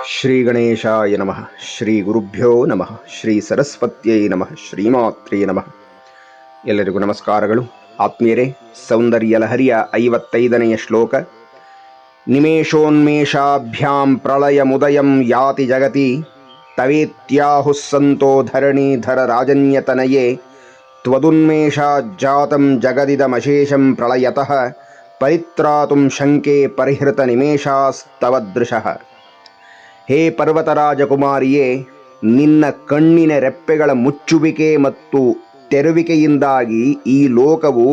ಶ್ರೀ ಗಣೇಶಾಯ ನಮಃ. ಶ್ರೀ ಗುರುಭ್ಯೋ ನಮಃ. ಶ್ರೀ ಸರಸ್ವತ್ಯೈ ನಮಃ. ಶ್ರೀಮಾತ್ರೇ ನಮಃ. ಎಲ್ಲರಿಗೂ ನಮಸ್ಕಾರಗಳು. ಆತ್ಮೀಯರೇ, ಸೌಂದರ್ಯ ಲಹರಿಯ 55ನೆಯ ಶ್ಲೋಕ. ನಿಮೇಷೋನ್ಮೇಷಾಭ್ಯಾಂ ಪ್ರಳಯ ಮುದಯಂ ಯಾತಿ ಜಗತಿ ತವೇತ್ಯಾಹುಸ್ಸಂತೋ ಧರಣೀಧರ ರಾಜನ್ಯತನಯೇ ತ್ವದುನ್ಮೇಷಾಜ್ಜಾತಂ ಜಗದಿದಮಶೇಷಂ ಪ್ರಳಯತಃ ಪರಿತ್ರಾತುಂ ಶಂಕೆ ಪರಿಹೃತ ನಿಮೇಷಾಸ್ತವದೃಶಃ. ಹೇ ಪರ್ವತರಾಜಕುಮಾರಿಯೇ, ನಿನ್ನ ಕಣ್ಣಿನ ರೆಪ್ಪೆಗಳ ಮುಚ್ಚುವಿಕೆ ಮತ್ತು ತೆರುವಿಕೆಯಿಂದಾಗಿ ಈ ಲೋಕವು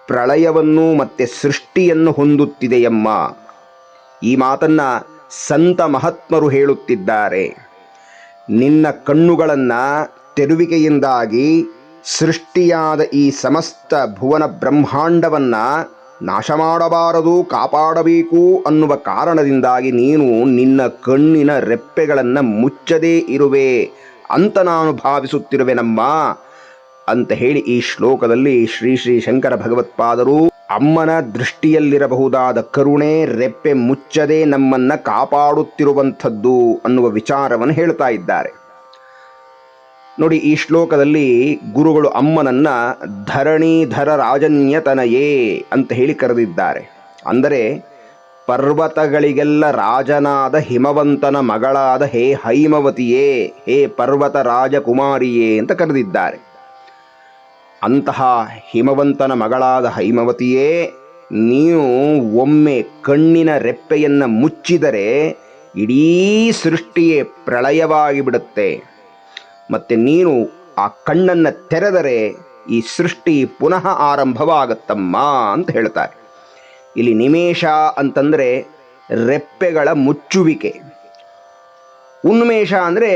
ಪ್ರಳಯವನ್ನು ಮತ್ತೆ ಸೃಷ್ಟಿಯನ್ನು ಹೊಂದುತ್ತಿದೆಯಮ್ಮ. ಈ ಮಾತನ್ನು ಸಂತ ಮಹಾತ್ಮರು ಹೇಳುತ್ತಿದ್ದಾರೆ. ನಿನ್ನ ಕಣ್ಣುಗಳನ್ನು ತೆರುವಿಕೆಯಿಂದಾಗಿ ಸೃಷ್ಟಿಯಾದ ಈ ಸಮಸ್ತ ಭುವನ ಬ್ರಹ್ಮಾಂಡವನ್ನು ನಾಶ ಮಾಡಬಾರದು, ಕಾಪಾಡಬೇಕು ಅನ್ನುವ ಕಾರಣದಿಂದಾಗಿ ನೀನು ನಿನ್ನ ಕಣ್ಣಿನ ರೆಪ್ಪೆಗಳನ್ನು ಮುಚ್ಚದೇ ಇರುವೆ ಅಂತ ನಾನು ಭಾವಿಸುತ್ತಿರುವೆನಮ್ಮ ಅಂತ ಹೇಳಿ ಈ ಶ್ಲೋಕದಲ್ಲಿ ಶ್ರೀ ಶ್ರೀ ಶಂಕರ ಭಗವತ್ಪಾದರು ಅಮ್ಮನ ದೃಷ್ಟಿಯಲ್ಲಿರಬಹುದಾದ ಕರುಣೆ, ರೆಪ್ಪೆ ಮುಚ್ಚದೆ ನಮ್ಮನ್ನು ಕಾಪಾಡುತ್ತಿರುವಂಥದ್ದು ಅನ್ನುವ ವಿಚಾರವನ್ನು ಹೇಳ್ತಾ ಇದ್ದಾರೆ. ನೋಡಿ, ಈ ಶ್ಲೋಕದಲ್ಲಿ ಗುರುಗಳು ಅಮ್ಮನನ್ನ ಧರಣೀಧರ ರಾಜನ್ಯತನಯೇ ಅಂತ ಹೇಳಿ ಕರೆದಿದ್ದಾರೆ. ಅಂದರೆ ಪರ್ವತಗಳಿಗೆಲ್ಲ ರಾಜನಾದ ಹಿಮವಂತನ ಮಗಳಾದ ಹೇ ಹೈಮವತಿಯೇ, ಹೇ ಪರ್ವತ ರಾಜಕುಮಾರಿಯೇ ಅಂತ ಕರೆದಿದ್ದಾರೆ. ಅಂತಹ ಹಿಮವಂತನ ಮಗಳಾದ ಹೈಮವತಿಯೇ, ನೀನು ಒಮ್ಮೆ ಕಣ್ಣಿನ ರೆಪ್ಪೆಯನ್ನು ಮುಚ್ಚಿದರೆ ಇಡೀ ಸೃಷ್ಟಿಯೇ ಪ್ರಳಯವಾಗಿ ಬಿಡುತ್ತೆ. ಮತ್ತು ನೀನು ಆ ಕಣ್ಣನ್ನು ತೆರೆದರೆ ಈ ಸೃಷ್ಟಿ ಪುನಃ ಆರಂಭವಾಗುತ್ತಮ್ಮ ಅಂತ ಹೇಳ್ತಾರೆ. ಇಲ್ಲಿ ನಿಮೇಷ ಅಂತಂದರೆ ರೆಪ್ಪೆಗಳ ಮುಚ್ಚುವಿಕೆ, ಉನ್ಮೇಷ ಅಂದರೆ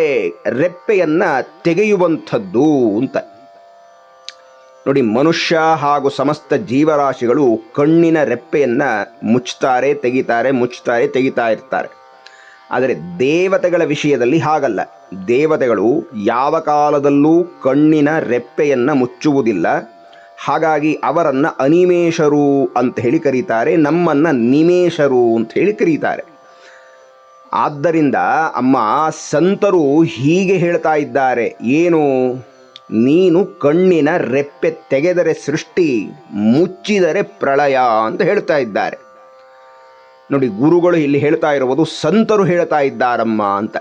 ರೆಪ್ಪೆಯನ್ನು ತೆಗೆಯುವಂಥದ್ದು ಅಂತ. ನೋಡಿ, ಮನುಷ್ಯ ಹಾಗೂ ಸಮಸ್ತ ಜೀವರಾಶಿಗಳು ಕಣ್ಣಿನ ರೆಪ್ಪೆಯನ್ನು ಮುಚ್ತಾರೆ, ತೆಗಿತಾರೆ, ಮುಚ್ತಾರೆ, ತೆಗಿತಾ ಇರ್ತಾರೆ. ಆದರೆ ದೇವತೆಗಳ ವಿಷಯದಲ್ಲಿ ಹಾಗಲ್ಲ. ದೇವತೆಗಳು ಯಾವ ಕಾಲದಲ್ಲೂ ಕಣ್ಣಿನ ರೆಪ್ಪೆಯನ್ನು ಮುಚ್ಚುವುದಿಲ್ಲ. ಹಾಗಾಗಿ ಅವರನ್ನು ಅನಿಮೇಷರು ಅಂತ ಹೇಳಿ ಕರೀತಾರೆ, ನಮ್ಮನ್ನು ನಿಮೇಷರು ಅಂತ ಹೇಳಿ ಕರೀತಾರೆ. ಆದ್ದರಿಂದ ಅಮ್ಮ ಸಂತರು ಹೀಗೆ ಹೇಳ್ತಾ ಇದ್ದಾರೆ, ಏನು, ನೀನು ಕಣ್ಣಿನ ರೆಪ್ಪೆ ತೆಗೆದರೆ ಸೃಷ್ಟಿ, ಮುಚ್ಚಿದರೆ ಪ್ರಳಯ ಅಂತ ಹೇಳ್ತಾ ಇದ್ದಾರೆ. ನೋಡಿ, ಗುರುಗಳು ಇಲ್ಲಿ ಹೇಳ್ತಾ ಇರುವುದು ಸಂತರು ಹೇಳ್ತಾ ಇದ್ದಾರಮ್ಮ ಅಂತ.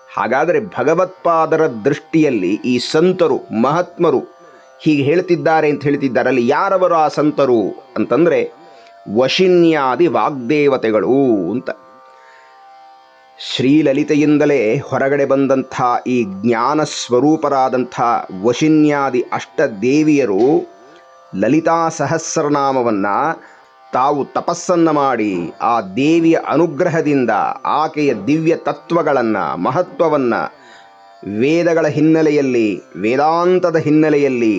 ಹಾಗಾದರೆ ಭಗವತ್ಪಾದರ ದೃಷ್ಟಿಯಲ್ಲಿ ಈ ಸಂತರು ಮಹಾತ್ಮರು ಹೀಗೆ ಹೇಳ್ತಿದ್ದಾರೆ ಅಂತ ಹೇಳ್ತಿದ್ದಾರೆ. ಅಲ್ಲಿ ಯಾರವರು ಆ ಸಂತರು ಅಂತಂದರೆ ವಶಿನ್ಯಾದಿ ವಾಗ್ದೇವತೆಗಳು ಅಂತ. ಶ್ರೀಲಲಿತೆಯಿಂದಲೇ ಹೊರಗಡೆ ಬಂದಂಥ ಈ ಜ್ಞಾನ ಸ್ವರೂಪರಾದಂಥ ವಶಿನ್ಯಾದಿ ಅಷ್ಟದೇವಿಯರು ಲಲಿತಾ ಸಹಸ್ರನಾಮವನ್ನು ತಾವು ತಪಸ್ಸನ್ನು ಮಾಡಿ ಆ ದೇವಿಯ ಅನುಗ್ರಹದಿಂದ ಆಕೆಯ ದಿವ್ಯ ತತ್ವಗಳನ್ನು, ಮಹತ್ವವನ್ನು ವೇದಗಳ ಹಿನ್ನೆಲೆಯಲ್ಲಿ, ವೇದಾಂತದ ಹಿನ್ನೆಲೆಯಲ್ಲಿ,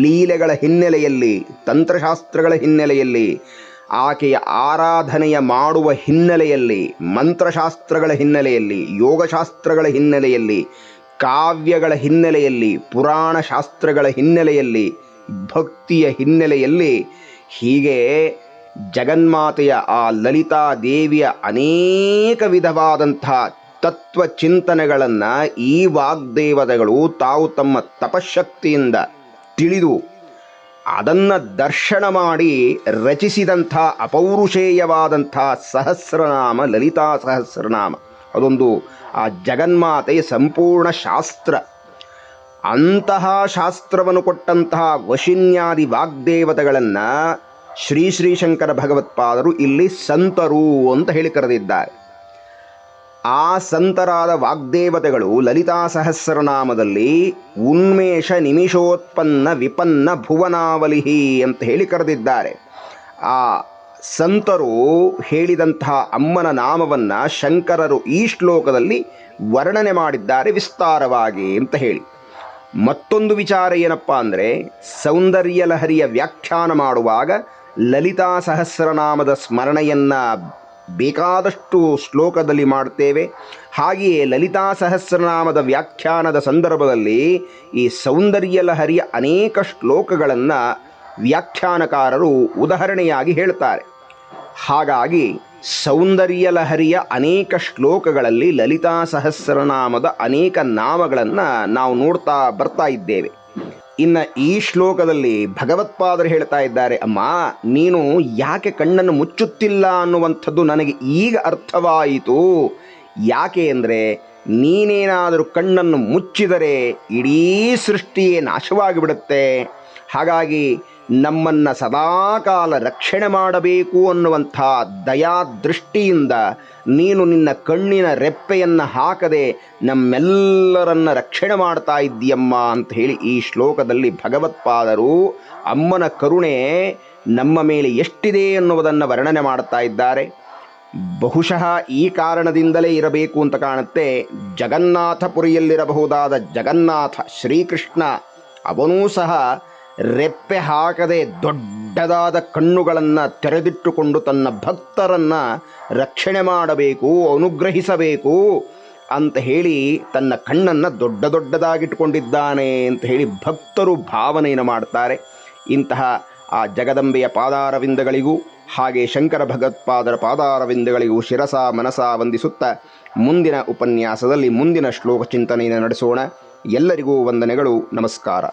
ಲೀಲೆಗಳ ಹಿನ್ನೆಲೆಯಲ್ಲಿ, ತಂತ್ರಶಾಸ್ತ್ರಗಳ ಹಿನ್ನೆಲೆಯಲ್ಲಿ, ಆಕೆಯ ಆರಾಧನೆಯ ಮಾಡುವ ಹಿನ್ನೆಲೆಯಲ್ಲಿ, ಮಂತ್ರಶಾಸ್ತ್ರಗಳ ಹಿನ್ನೆಲೆಯಲ್ಲಿ, ಯೋಗಶಾಸ್ತ್ರಗಳ ಹಿನ್ನೆಲೆಯಲ್ಲಿ, ಕಾವ್ಯಗಳ ಹಿನ್ನೆಲೆಯಲ್ಲಿ, ಪುರಾಣ ಶಾಸ್ತ್ರಗಳ ಹಿನ್ನೆಲೆಯಲ್ಲಿ, ಭಕ್ತಿಯ ಹಿನ್ನೆಲೆಯಲ್ಲಿ, ಹೀಗೆ ಜಗನ್ಮಾತೆಯ ಆ ಲಲಿತಾ ದೇವಿಯ ಅನೇಕ ವಿಧವಾದಂಥ ತತ್ವಚಿಂತನೆಗಳನ್ನು ಈ ವಾಗ್ದೇವತೆಗಳು ತಾವು ತಮ್ಮ ತಪಶಕ್ತಿಯಿಂದ ತಿಳಿದು ಅದನ್ನು ದರ್ಶನ ಮಾಡಿ ರಚಿಸಿದಂಥ ಅಪೌರುಷೇಯವಾದಂಥ ಸಹಸ್ರನಾಮ ಲಲಿತಾ ಸಹಸ್ರನಾಮ. ಅದೊಂದು ಆ ಜಗನ್ಮಾತೆಯ ಸಂಪೂರ್ಣ ಶಾಸ್ತ್ರ. ಅಂತಹ ಶಾಸ್ತ್ರವನ್ನು ಕೊಟ್ಟಂತಹ ವಶಿನ್ಯಾದಿ ವಾಗ್ದೇವತೆಗಳನ್ನು ಶ್ರೀ ಶ್ರೀಶಂಕರ ಭಗವತ್ಪಾದರು ಇಲ್ಲಿ ಸಂತರು ಅಂತ ಹೇಳಿ ಕರೆದಿದ್ದಾರೆ. ಆ ಸಂತರಾದ ವಾಗ್ದೇವತೆಗಳು ಲಲಿತಾ ಸಹಸ್ರನಾಮದಲ್ಲಿ ಉನ್ಮೇಷ ನಿಮಿಷೋತ್ಪನ್ನ ವಿಪನ್ನ ಭುವನಾವಲಿಹಿ ಅಂತ ಹೇಳಿ ಕರೆದಿದ್ದಾರೆ. ಆ ಸಂತರು ಹೇಳಿದಂತಹ ಅಮ್ಮನ ನಾಮವನ್ನು ಶಂಕರರು ಈ ಶ್ಲೋಕದಲ್ಲಿ ವರ್ಣನೆ ಮಾಡಿದ್ದಾರೆ ವಿಸ್ತಾರವಾಗಿ ಅಂತ ಹೇಳಿ. ಮತ್ತೊಂದು ವಿಚಾರ ಏನಪ್ಪ ಅಂದರೆ, ಸೌಂದರ್ಯ ಲಹರಿಯ ವ್ಯಾಖ್ಯಾನ ಮಾಡುವಾಗ ಲಲಿತಾ ಸಹಸ್ರನಾಮದ ಸ್ಮರಣೆಯನ್ನು ಬೇಕಾದಷ್ಟು ಶ್ಲೋಕದಲ್ಲಿ ಮಾಡ್ತೇವೆ. ಹಾಗೆಯೇ ಲಲಿತಾ ಸಹಸ್ರನಾಮದ ವ್ಯಾಖ್ಯಾನದ ಸಂದರ್ಭದಲ್ಲಿ ಈ ಸೌಂದರ್ಯ ಲಹರಿಯ ಅನೇಕ ಶ್ಲೋಕಗಳನ್ನು ವ್ಯಾಖ್ಯಾನಕಾರರು ಉದಾಹರಣೆಯಾಗಿ ಹೇಳ್ತಾರೆ. ಹಾಗಾಗಿ ಸೌಂದರ್ಯ ಲಹರಿಯ ಅನೇಕ ಶ್ಲೋಕಗಳಲ್ಲಿ ಲಲಿತಾ ಸಹಸ್ರನಾಮದ ಅನೇಕ ನಾಮಗಳನ್ನು ನಾವು ನೋಡ್ತಾ ಬರ್ತಾ ಇದ್ದೇವೆ. ಇನ್ನು ಈ ಶ್ಲೋಕದಲ್ಲಿ ಭಗವತ್ಪಾದರು ಹೇಳ್ತಾ ಇದ್ದಾರೆ, ಅಮ್ಮ ನೀನು ಯಾಕೆ ಕಣ್ಣನ್ನು ಮುಚ್ಚುತ್ತಿಲ್ಲ ಅನ್ನುವಂಥದ್ದು ನನಗೆ ಈಗ ಅರ್ಥವಾಯಿತು. ಯಾಕೆ ಅಂದರೆ ನೀನೇನಾದರೂ ಕಣ್ಣನ್ನು ಮುಚ್ಚಿದರೆ ಇಡೀ ಸೃಷ್ಟಿಯೇ ನಾಶವಾಗಿಬಿಡುತ್ತೆ. ಹಾಗಾಗಿ ನಮ್ಮನ್ನು ಸದಾಕಾಲ ರಕ್ಷಣೆ ಮಾಡಬೇಕು ಅನ್ನುವಂಥ ದಯಾದೃಷ್ಟಿಯಿಂದ ನೀನು ನಿನ್ನ ಕಣ್ಣಿನ ರೆಪ್ಪೆಯನ್ನು ಹಾಕದೆ ನಮ್ಮೆಲ್ಲರನ್ನ ರಕ್ಷಣೆ ಮಾಡ್ತಾ ಇದ್ದೀಯಮ್ಮ ಅಂತ ಹೇಳಿ ಈ ಶ್ಲೋಕದಲ್ಲಿ ಭಗವತ್ಪಾದರು ಅಮ್ಮನ ಕರುಣೆ ನಮ್ಮ ಮೇಲೆ ಎಷ್ಟಿದೆ ಅನ್ನುವುದನ್ನು ವರ್ಣನೆ ಮಾಡ್ತಾ ಇದ್ದಾರೆ. ಬಹುಶಃ ಈ ಕಾರಣದಿಂದಲೇ ಇರಬೇಕು ಅಂತ ಕಾಣುತ್ತೆ, ಜಗನ್ನಾಥಪುರಿಯಲ್ಲಿರಬಹುದಾದ ಜಗನ್ನಾಥ ಶ್ರೀಕೃಷ್ಣ ಅವನೂ ಸಹ ರೆಪ್ಪೆ ಹಾಕದೆ ದೊಡ್ಡದಾದ ಕಣ್ಣುಗಳನ್ನು ತೆರೆದಿಟ್ಟುಕೊಂಡು ತನ್ನ ಭಕ್ತರನ್ನು ರಕ್ಷಣೆ ಮಾಡಬೇಕು, ಅನುಗ್ರಹಿಸಬೇಕು ಅಂತ ಹೇಳಿ ತನ್ನ ಕಣ್ಣನ್ನು ದೊಡ್ಡದಾಗಿಟ್ಟುಕೊಂಡಿದ್ದಾನೆ ಅಂತ ಹೇಳಿ ಭಕ್ತರು ಭಾವನೆಯನ್ನು ಮಾಡ್ತಾರೆ. ಇಂತಹ ಆ ಜಗದಂಬೆಯ ಪಾದಾರವಿಂದಗಳಿಗೂ ಹಾಗೆ ಶಂಕರ ಭಗವತ್ಪಾದರ ಪಾದಾರವಿಂದಗಳಿಗೂ ಶಿರಸ ಮನಸ ವಂದಿಸುತ್ತಾ ಮುಂದಿನ ಉಪನ್ಯಾಸದಲ್ಲಿ ಮುಂದಿನ ಶ್ಲೋಕ ಚಿಂತನೆಯನ್ನು ನಡೆಸೋಣ. ಎಲ್ಲರಿಗೂ ವಂದನೆಗಳು, ನಮಸ್ಕಾರ.